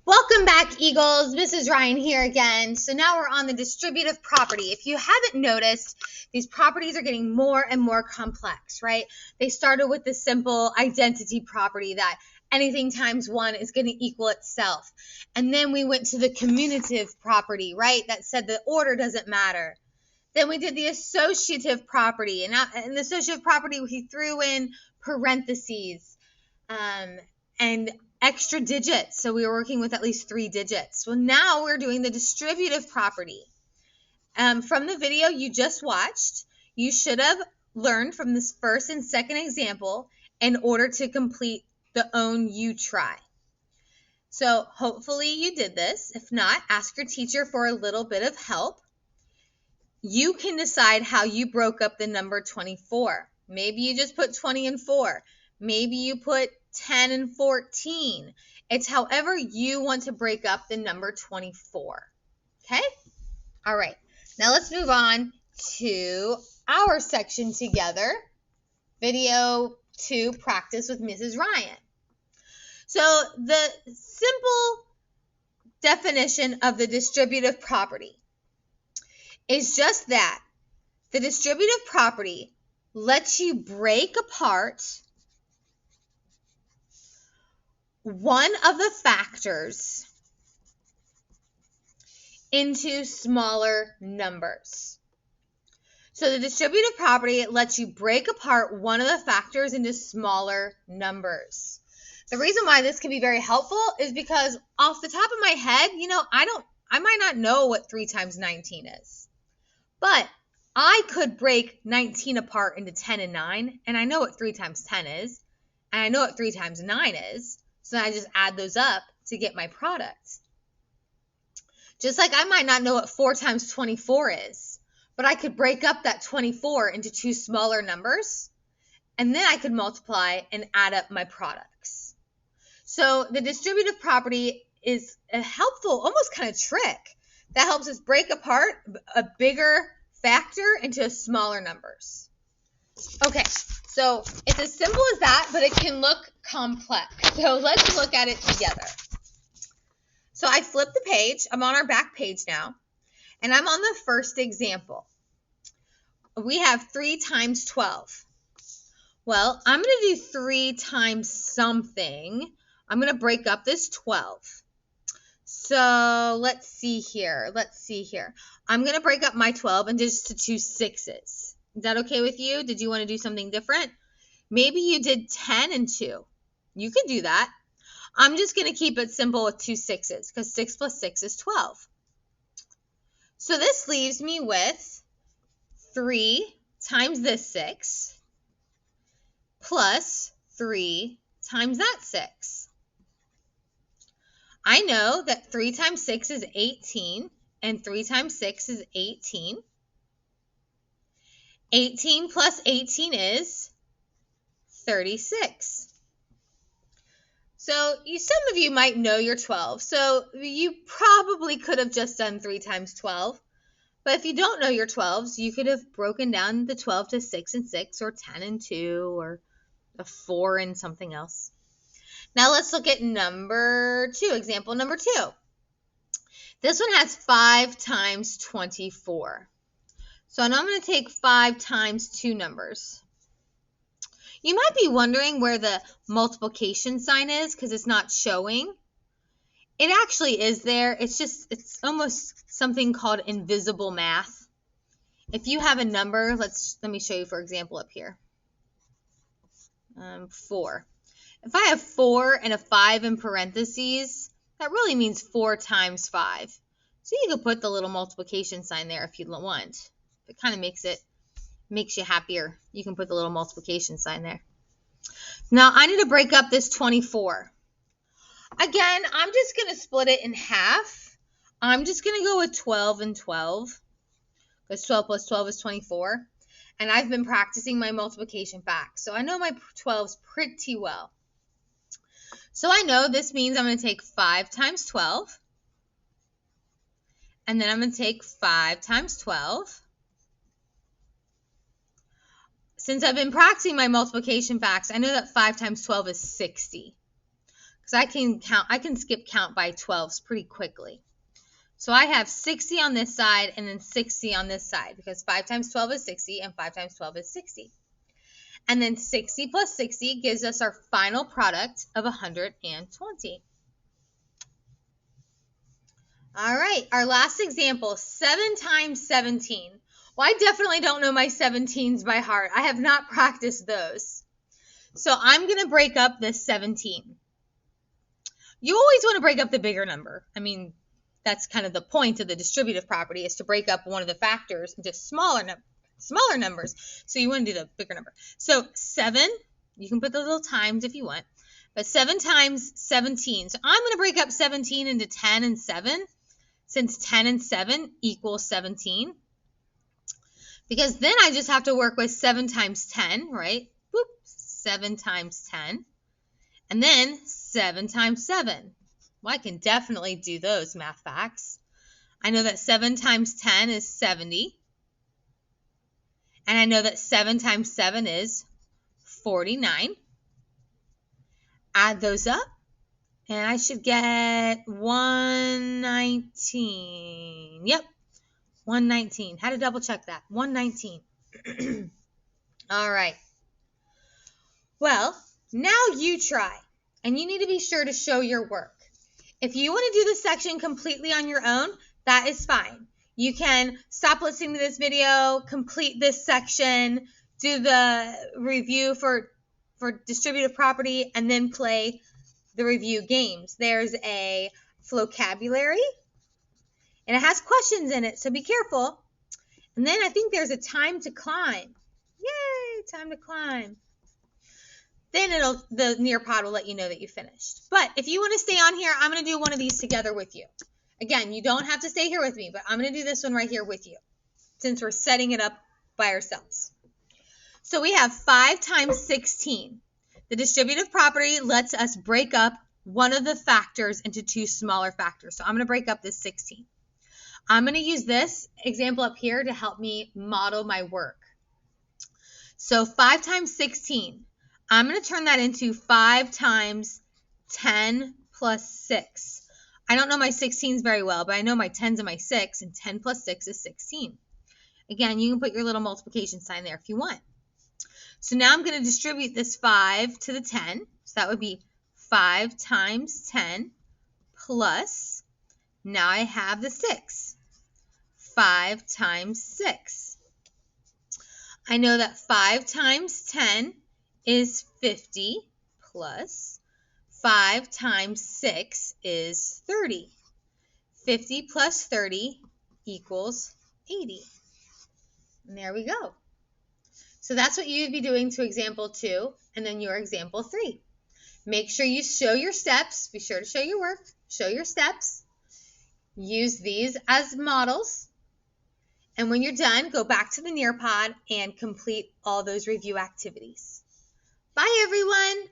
Welcome back, Eagles. Mrs. Ryan here again. So now we're on the distributive property. If you haven't noticed, these properties are getting more and more complex, right? They started with the simple identity property that anything times 1 is going to equal itself. And then we went to the commutative property, right? That said the order doesn't matter. Then we did the associative property. And in the associative property, we threw in parentheses and extra digits. So we were working with at least 3 digits. Well, now we're doing the distributive property. From the video you just watched, you should have learned from this first and second example in order to complete the own you try. So hopefully you did this. If not, ask your teacher for a little bit of help. You can decide how you broke up the number 24. Maybe you just put 20 and 4. Maybe you put 10 and 14. It's however you want to break up the number 24. Okay? All right. Now let's move on to our section together. Video 2, practice with Mrs. Ryan. So the simple definition of the distributive property is just that. The distributive property lets you break apart one of the factors into smaller numbers. So the distributive property, it lets you break apart one of the factors into smaller numbers. The reason why this can be very helpful is because off the top of my head, I might not know what 3 times 19 is. But I could break 19 apart into 10 and 9, and I know what 3 times 10 is, and I know what 3 times 9 is. So I just add those up to get my product. Just like I might not know what 4 times 24 is, but I could break up that 24 into 2 smaller numbers, and then I could multiply and add up my products. So the distributive property is a helpful, almost kind of trick that helps us break apart a bigger factor into smaller numbers. Okay, so it's as simple as that, but it can look complex. So let's look at it together. So I flipped the page. I'm on our back page now, and I'm on the first example. We have 3 times 12. Well, I'm going to do 3 times something. I'm going to break up this 12. So let's see here. I'm going to break up my 12 into just 2 6s. Is that okay with you? Did you want to do something different? Maybe you did 10 and 2. You could do that. I'm just going to keep it simple with 2 6s because 6 plus 6 is 12. So this leaves me with 3 times this 6 plus 3 times that 6. I know that 3 times 6 is 18, and 3 times 6 is 18. 18 plus 18 is 36. So some of you might know your 12. So you probably could have just done 3 times 12. But if you don't know your 12s, you could have broken down the 12 to 6 and 6, or 10 and 2, or a 4 and something else. Now let's look at number 2, example number 2. This one has 5 times 24. So now I'm going to take 5 times 2 numbers. You might be wondering where the multiplication sign is because it's not showing. It actually is there. It's almost something called invisible math. If you have a number, let me show you for example up here. 4. If I have 4 and a 5 in parentheses, that really means 4 times 5. So you could put the little multiplication sign there if you want. If it kind of makes you happier, you can put the little multiplication sign there. Now I need to break up this 24. Again, I'm just going to split it in half. I'm just going to go with 12 and 12 because 12 plus 12 is 24. And I've been practicing my multiplication facts, so I know my 12s pretty well. So I know this means I'm going to take 5 times 12, and then I'm going to take 5 times 12. Since I've been practicing my multiplication facts, I know that 5 times 12 is 60. because I can skip count by 12s pretty quickly. So I have 60 on this side and then 60 on this side, because 5 times 12 is 60 and 5 times 12 is 60. And then 60 plus 60 gives us our final product of 120. All right, our last example, 7 times 17. Well, I definitely don't know my 17s by heart. I have not practiced those. So I'm going to break up this 17. You always want to break up the bigger number. I mean, that's kind of the point of the distributive property, is to break up one of the factors into smaller numbers. So you want to do the bigger number. So 7, you can put the little times if you want, but 7 times 17. So I'm going to break up 17 into 10 and 7, since 10 and 7 equals 17. Because then I just have to work with 7 times 10, right? Whoop, 7 times 10. And then 7 times 7. Well, I can definitely do those math facts. I know that 7 times 10 is 70. And I know that 7 times 7 is 49. Add those up, and I should get 119. Yep, 119. Had to double check that. 119. All right. Well, now you try, and you need to be sure to show your work. If you want to do this section completely on your own, that is fine. You can stop listening to this video, complete this section, do the review for distributive property, and then play the review games. There's a vocabulary, and it has questions in it, so be careful. And then I think there's a time to climb. Yay, time to climb. Then the Nearpod will let you know that you finished. But if you want to stay on here, I'm going to do one of these together with you. Again, you don't have to stay here with me, but I'm going to do this one right here with you, since we're setting it up by ourselves. So we have 5 times 16. The distributive property lets us break up one of the factors into 2 smaller factors. So I'm going to break up this 16. I'm going to use this example up here to help me model my work. So 5 times 16. I'm going to turn that into 5 times 10 plus 6. I don't know my 16s very well, but I know my 10s and my 6, and 10 plus 6 is 16. Again, you can put your little multiplication sign there if you want. So now I'm going to distribute this 5 to the 10. So that would be 5 times 10 plus, now I have the 6. 5 times 6. I know that 5 times 10 is 50 plus 5 times 6 is 30. 50 plus 30 equals 80. And there we go. So that's what you'd be doing to example 2 and then your example 3. Make sure you show your steps. Be sure to show your work. Show your steps. Use these as models. And when you're done, go back to the Nearpod and complete all those review activities. Bye, everyone.